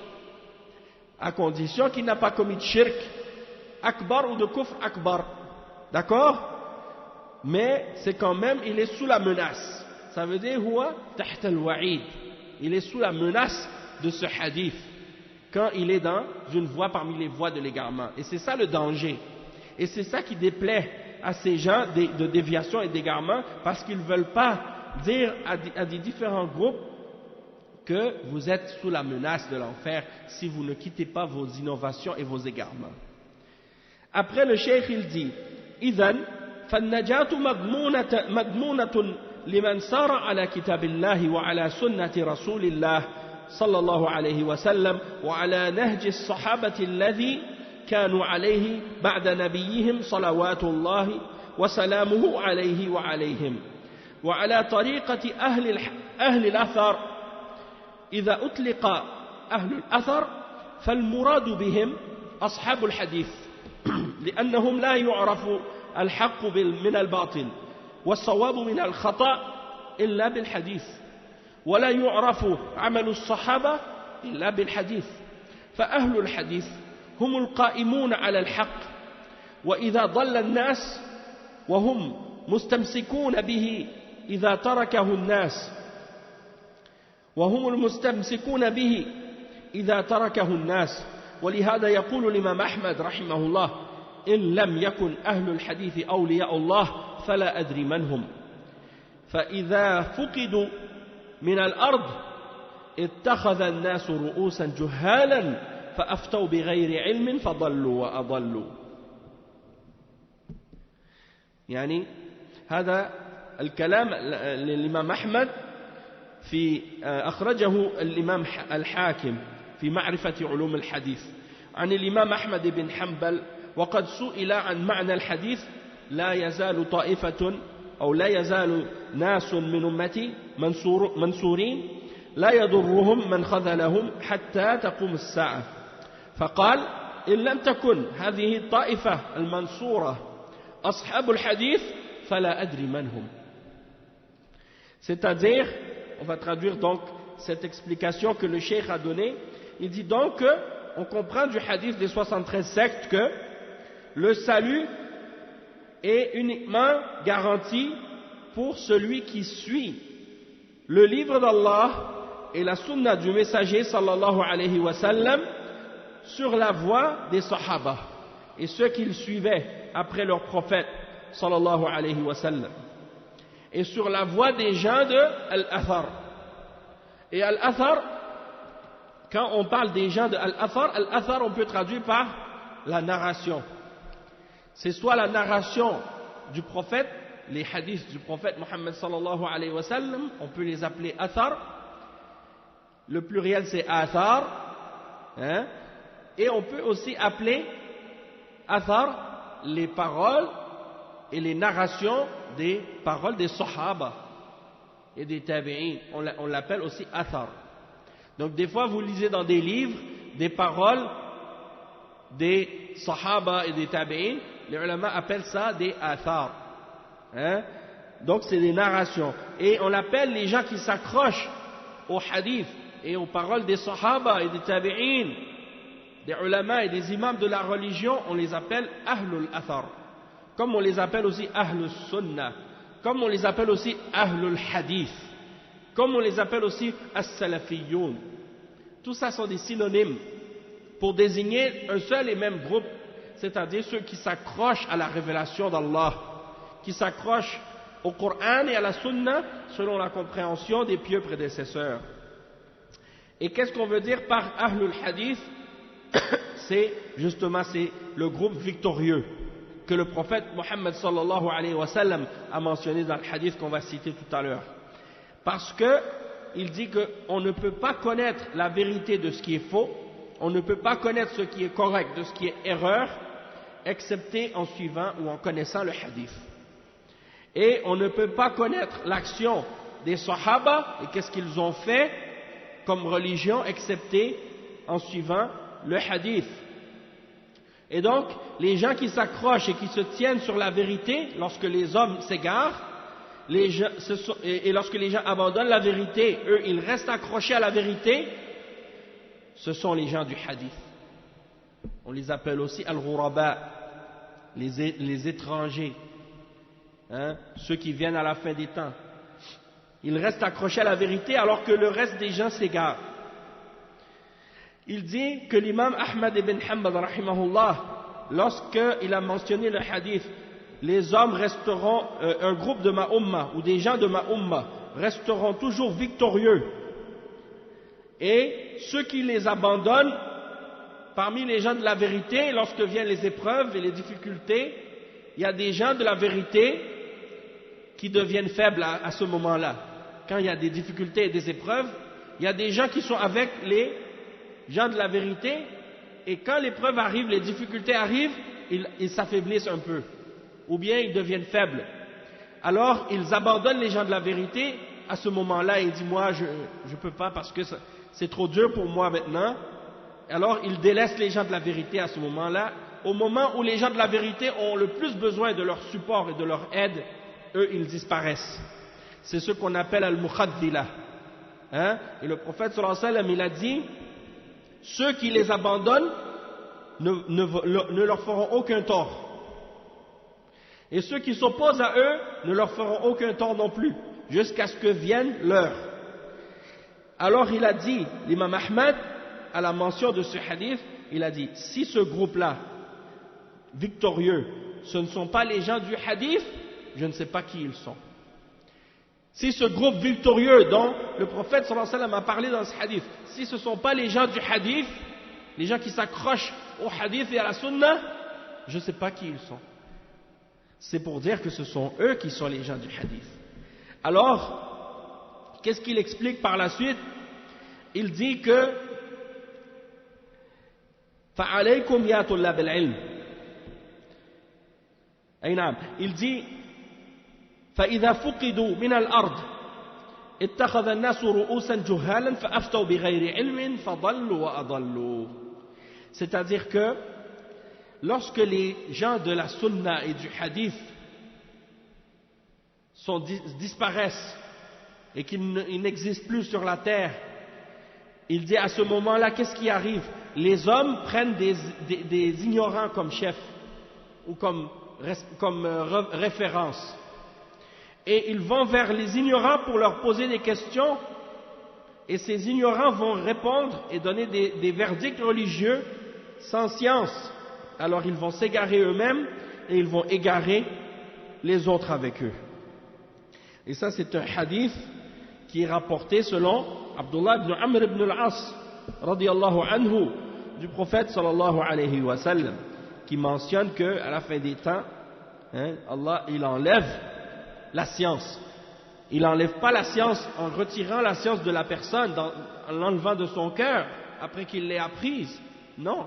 S2: à condition qu'il n'a pas commis de shirk akbar ou de kufr akbar. D'accord? Mais c'est quand même, il est sous la menace. ça veut dire huwa tahta al-wa'id. Il est sous la menace de ce hadith quand il est dans une voie parmi les voies de l'égarement. Et c'est ça le danger. Et c'est ça qui déplaît à ces gens de déviation et d'égarement, parce qu'ils ne veulent pas dire à des différents groupes que vous êtes sous la menace de l'enfer si vous ne quittez pas vos innovations et vos égarements. Après, le cheikh il dit إذن فالنجاة مضمونة لمن سار على كتاب الله وعلى سنة رسول الله صلى الله عليه وسلم وعلى نهج الصحابة الذي كانوا عليه بعد نبيهم صلوات الله وسلامه عليه وعليهم وعلى طريقة أهل الأثر. إذا أطلق أهل الأثر فالمراد بهم أصحاب الحديث لأنهم لا يعرف الحق من الباطل والصواب من الخطأ إلا بالحديث ولا يعرف عمل الصحابة إلا بالحديث. فأهل الحديث هم القائمون على الحق، وإذا ضل الناس وهم مستمسكون به إذا تركه الناس وهم المستمسكون به إذا تركه الناس. ولهذا يقول الإمام أحمد رحمه الله إن لم يكن أهل الحديث أولياء الله فلا أدري من هم. فإذا فقدوا من الأرض اتخذ الناس رؤوسا جهالا فأفتوا بغير علم فضلوا وأضلوا. يعني هذا الكلام للإمام أحمد في أخرجه الإمام الحاكم في معرفة علوم الحديث عن الإمام أحمد بن حنبل. وقد سئل عن معنى الحديث لا يزال طائفة أو لا يزال ناس من أمتي منصورين لا يضرهم من خذلهم حتى تقوم الساعة. فقال إن لم تكن هذه الطائفة المنصورة أصحاب الحديث فلا أدري من هم. C'est-à-dire, on va traduire donc cette explication que le cheikh a donnée. Il dit donc on comprend du hadith des 73 sectes que le salut est uniquement garanti pour celui qui suit le livre d'Allah et la sunna du messager sallallahu alayhi wa sallam sur la voie des sahaba et ceux qui le suivaient après leur prophète sallallahu alayhi wa sallam, et sur la voie des gens de Al-Athar. Et Al-Athar, quand on parle des gens de Al-Athar, Al-Athar on peut traduire par la narration. C'est soit la narration du prophète, les hadiths du prophète Mohammed sallallahu alayhi wa sallam, on peut les appeler Athar, le pluriel c'est Athar, hein? Et on peut aussi appeler Athar les paroles et les narrations des paroles des Sahaba et des Tabi'in, on l'appelle aussi Athar. Donc des fois vous lisez dans des livres des paroles des Sahaba et des Tabi'in, les ulama appellent ça des Athar, hein? Donc c'est des narrations, et on appelle les gens qui s'accrochent aux hadiths et aux paroles des Sahaba et des Tabi'in, des ulama et des imams de la religion, on les appelle Ahlul Athar, comme on les appelle aussi Ahlus Sunnah, comme on les appelle aussi Ahlul Hadith, comme on les appelle aussi As-Salafiyoun. Tout ça sont des synonymes pour désigner un seul et même groupe, c'est-à-dire ceux qui s'accrochent à la révélation d'Allah, qui s'accrochent au Coran et à la Sunna selon la compréhension des pieux prédécesseurs. Et qu'est-ce qu'on veut dire par Ahlul Hadith? C'est justement le groupe victorieux que le prophète Mohammed sallallahu alayhi wa sallam a mentionné dans le hadith qu'on va citer tout à l'heure. Parce qu'il dit qu'on ne peut pas connaître la vérité de ce qui est faux, on ne peut pas connaître ce qui est correct de ce qui est erreur, excepté en suivant ou en connaissant le hadith. Et on ne peut pas connaître l'action des Sahaba et qu'est-ce qu'ils ont fait comme religion, excepté en suivant le hadith. Et donc, les gens qui s'accrochent et qui se tiennent sur la vérité, lorsque les hommes s'égarent, et lorsque les gens abandonnent la vérité, eux, ils restent accrochés à la vérité, ce sont les gens du hadith. On les appelle aussi al-ghuraba, les étrangers, hein, ceux qui viennent à la fin des temps. Il reste accroché à la vérité alors que le reste des gens s'égarent. Il dit que l'imam Ahmad ibn Hanbal, rahimahullah, lorsqu'il a mentionné le hadith, les hommes resteront, un groupe de ma umma, ou des gens de ma umma, resteront toujours victorieux. Et ceux qui les abandonnent, parmi les gens de la vérité, lorsque viennent les épreuves et les difficultés, il y a des gens de la vérité qui deviennent faibles à ce moment-là. Quand il y a des difficultés et des épreuves, il y a des gens qui sont avec les gens de la vérité, et quand l'épreuve arrive, les difficultés arrivent, ils s'affaiblissent un peu, ou bien ils deviennent faibles. Alors, ils abandonnent les gens de la vérité à ce moment-là, et ils disent, moi, je ne peux pas parce que c'est trop dur pour moi maintenant. Alors, ils délaissent les gens de la vérité à ce moment-là. Au moment où les gens de la vérité ont le plus besoin de leur support et de leur aide, eux, ils disparaissent. C'est ce qu'on appelle al-mukhadhila. Et le prophète sallallahu alayhi wa sallam, il a dit, ceux qui les abandonnent ne leur feront aucun tort. Et ceux qui s'opposent à eux ne leur feront aucun tort non plus, jusqu'à ce que vienne l'heure. Alors il a dit, l'imam Ahmad, à la mention de ce hadith, il a dit, si ce groupe-là, victorieux, ce ne sont pas les gens du hadith, je ne sais pas qui ils sont. Si ce groupe victorieux dont le prophète sallallahu alayhi wa sallam a parlé dans ce hadith, si ce ne sont pas les gens du hadith, les gens qui s'accrochent au hadith et à la sunna, je ne sais pas qui ils sont. C'est pour dire que ce sont eux qui sont les gens du hadith. Alors, qu'est-ce qu'il explique par la suite? Il dit que فَعَلَيْكُمْ يَا طُلَّابَ الْعِلْمِ. Il dit فإذا فقدوا من الأرض اتخذ الناس رؤوسا جهالا فأفتوا بغير علم فضلوا وأضلوا. C'est-à-dire que lorsque les gens de la sunna et du hadith disparaissent et qu'ils n'existent plus sur la terre, il dit à ce moment-là, qu'est-ce qui arrive? Les hommes prennent des ignorants comme chefs ou comme référence. Et ils vont vers les ignorants pour leur poser des questions, et ces ignorants vont répondre et donner des verdicts religieux sans science. Alors ils vont s'égarer eux-mêmes et ils vont égarer les autres avec eux. Et ça, c'est un hadith qui est rapporté selon Abdullah ibn Amr ibn al-As radiyallahu anhu du prophète sallallahu alayhi wa sallam, qui mentionne qu'à la fin des temps, Allah, il enlève la science. Il n'enlève pas la science en retirant la science de la personne, en l'enlevant de son cœur, après qu'il l'ait apprise. Non,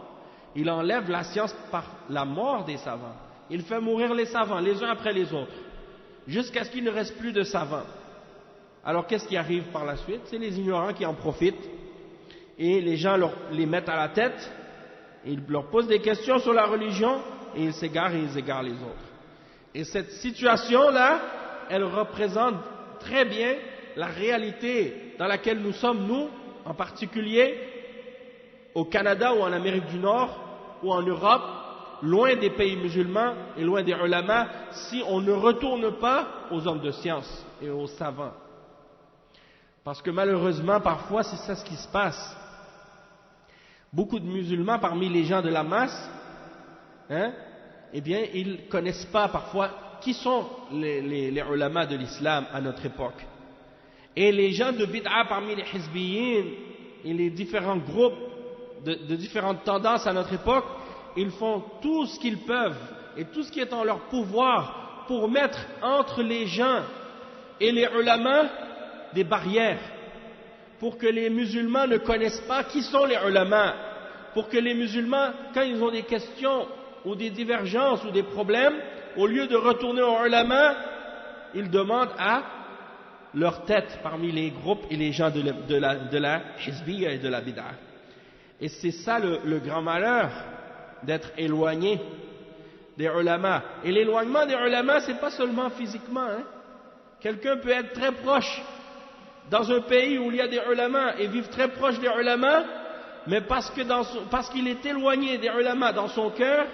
S2: il enlève la science par la mort des savants. Il fait mourir les savants, les uns après les autres, jusqu'à ce qu'il ne reste plus de savants. Alors qu'est-ce qui arrive par la suite? C'est les ignorants qui en profitent, et les gens les mettent à la tête, et ils leur posent des questions sur la religion, et ils s'égarent et ils égarent les autres. Et cette situation-là, elle représente très bien la réalité dans laquelle nous sommes, nous, en particulier au Canada ou en Amérique du Nord ou en Europe, loin des pays musulmans et loin des ulama, si on ne retourne pas aux hommes de science et aux savants. Parce que malheureusement, parfois, c'est ça ce qui se passe. Beaucoup de musulmans parmi les gens de la masse, eh bien, ils ne connaissent pas parfois qui sont les ulama de l'islam à notre époque. Et les gens de bid'a parmi les hizbiyin et les différents groupes de différentes tendances à notre époque, ils font tout ce qu'ils peuvent et tout ce qui est en leur pouvoir pour mettre entre les gens et les ulama des barrières, pour que les musulmans ne connaissent pas qui sont les ulama, pour que les musulmans, quand ils ont des questions ou des divergences ou des problèmes, au lieu de retourner aux ulama, ils demandent à leur tête parmi les groupes et les gens de la hizbiyya et de la bid'a. Et c'est ça le grand malheur, d'être éloigné des ulama. Et l'éloignement des ulama, c'est pas seulement physiquement. Quelqu'un peut être très proche dans un pays où il y a des ulama et vivre très proche des ulama, mais parce qu'il est éloigné des ulama dans son cœur,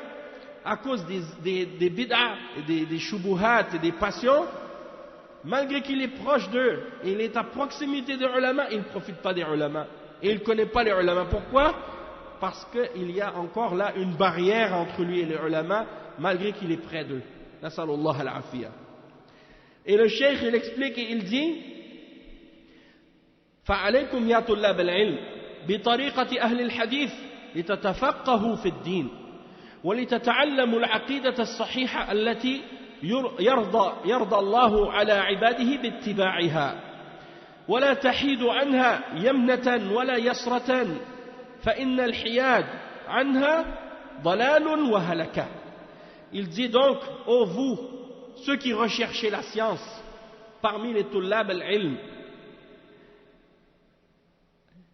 S2: à cause des bid'a, des shubuhat et des passions, malgré qu'il est proche d'eux, et il est à proximité des ulama, il ne profite pas des ulama. Et il ne connaît pas les ulama. Pourquoi? Parce qu'il y a encore là une barrière entre lui et les ulama, malgré qu'il est près d'eux. Nasallallahu al-afiyah. Et le cheikh, il explique et il dit فَعَلَيْكُمْ يَا طُلَّابَ الْعِلْمِ بِطَرِيقَةِ أَهْلِ الْحَدِيثِ لِتَتَفَقَّهُوا فِي الدِّينِ ولتتعلموا العقيدة الصحيحة التي يرضى الله على عباده باتباعها ولا تحيدوا عنها يمنة ولا يسرة فإن الحياد عنها ضلال وهلكة. Il dit donc, ô vous, ceux qui recherchez la science parmi les tullab al-ilm,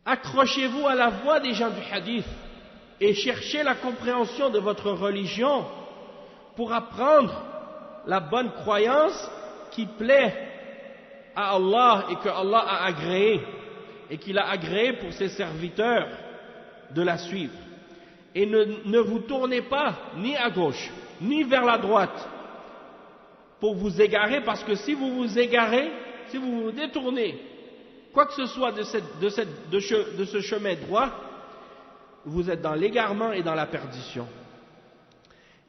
S2: accrochez-vous à la voie des gens du hadith et cherchez la compréhension de votre religion pour apprendre la bonne croyance qui plaît à Allah et que Allah a agréé et qu'il a agréé pour ses serviteurs de la suivre. Et ne vous tournez pas ni à gauche ni vers la droite pour vous égarer, parce que si vous vous égarez, si vous vous détournez quoi que ce soit de ce chemin droit, vous êtes dans l'égarement et dans la perdition.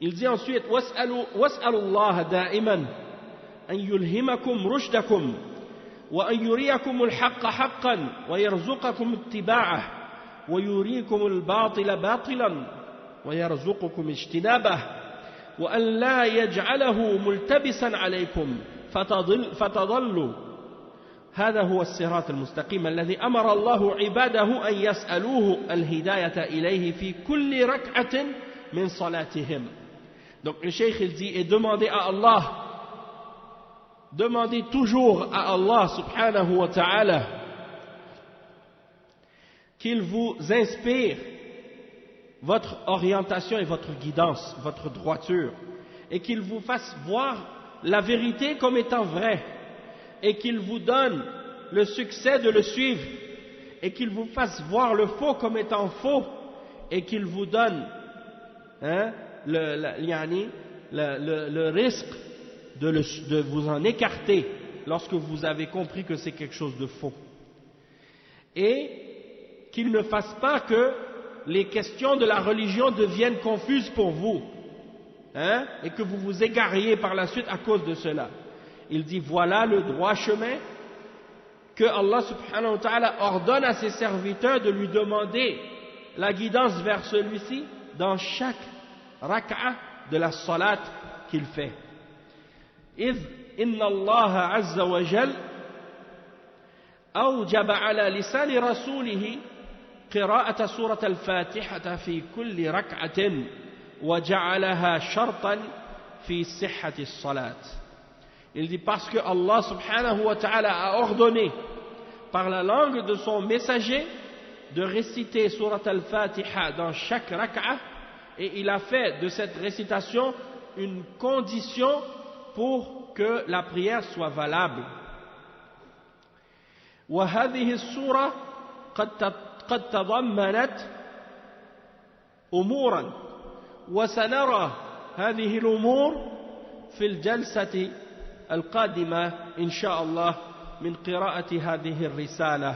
S2: Il dit ensuite وَاسْأَلُوا اللَّهَ دَائِمًا أَنْ يُلْهِمَكُمْ رُشْدَكُمْ وأن يريكم الحق حقا ويرزقكم اتباعه ويريكم الباطل باطلا ويرزقكم اجتنابه وأن لا يجعله ملتبسا عليكم فتضلوا. هذا هو الصراط المستقيم الذي أمر الله عباده أن يسألوه الهداية إليه في كل ركعة من صلاتهم. Donc le cheikh il dit, et demandez à Allah, demandez toujours à Allah subhanahu wa ta'ala qu'il vous inspire votre orientation et votre guidance, votre droiture, et qu'il vous fasse voir la vérité comme étant vraie, et qu'il vous donne le succès de le suivre, et qu'il vous fasse voir le faux comme étant faux, et qu'il vous donne le risque de vous en écarter lorsque vous avez compris que c'est quelque chose de faux. Et qu'il ne fasse pas que les questions de la religion deviennent confuses pour vous, et que vous vous égariez par la suite à cause de cela. Il dit, voilà le droit chemin que Allah subhanahu wa ta'ala ordonne à ses serviteurs de lui demander la guidance vers celui-ci dans chaque rak'a de la salat qu'il fait. إذ إن الله عز وجل أوجب على لسان رسوله قراءة سورة الفاتحة في كل ركعة وجعلها شرطا في صحة الصلاة. Il dit parce que Allah subhanahu wa ta'ala a ordonné par la langue de son messager de réciter surat al-Fatiha dans chaque rak'a, et il a fait de cette récitation une condition pour que la prière soit valable. وهذه السورة قد تضمنت أمورا وسنرى هذه الأمور في الجلسة القادمة إن شاء الله من قراءة هذه الرسالة،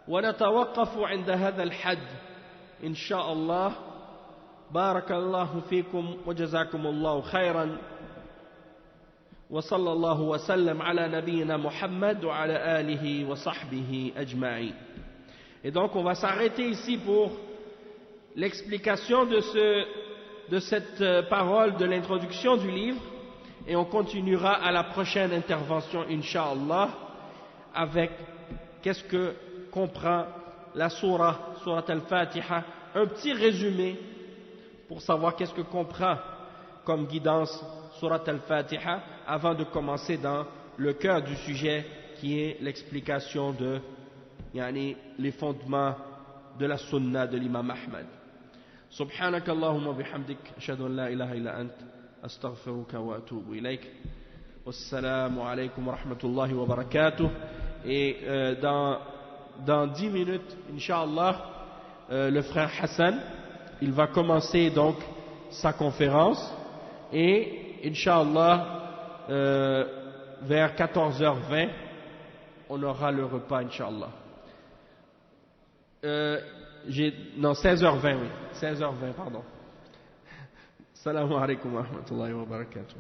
S2: ونتوقف عند هذا الحد إن شاء الله. بارك الله فيكم وجزاكم الله خيرا، وصلى الله وسلم على نبينا محمد وعلى آله وصحبه أجمعين. Et donc on va s'arrêter ici pour l'explication de cette parole de l'introduction du livre, et on continuera à la prochaine intervention Inch'Allah avec qu'est-ce que comprend la sourate al-Fatiha, un petit résumé pour savoir qu'est-ce que comprend comme guidance sourate al-Fatiha avant de commencer dans le cœur du sujet qui est l'explication de les fondements de la sunna de l'imam Ahmad. سبحانك اللهم وبحمدك أشهد أن لا إله إلا أنت أستغفرك وأتوب إليك والسلام عليكم ورحمة الله وبركاته. Et dans 10 minutes, Inch'Allah, le frère Hassan, il va commencer donc sa conférence, et Inch'Allah, vers 14h20, on aura le repas, Inch'Allah. Non, 16h20, oui. 16h20, pardon. Assalamu alaikum wa rahmatullahi wa barakatuh.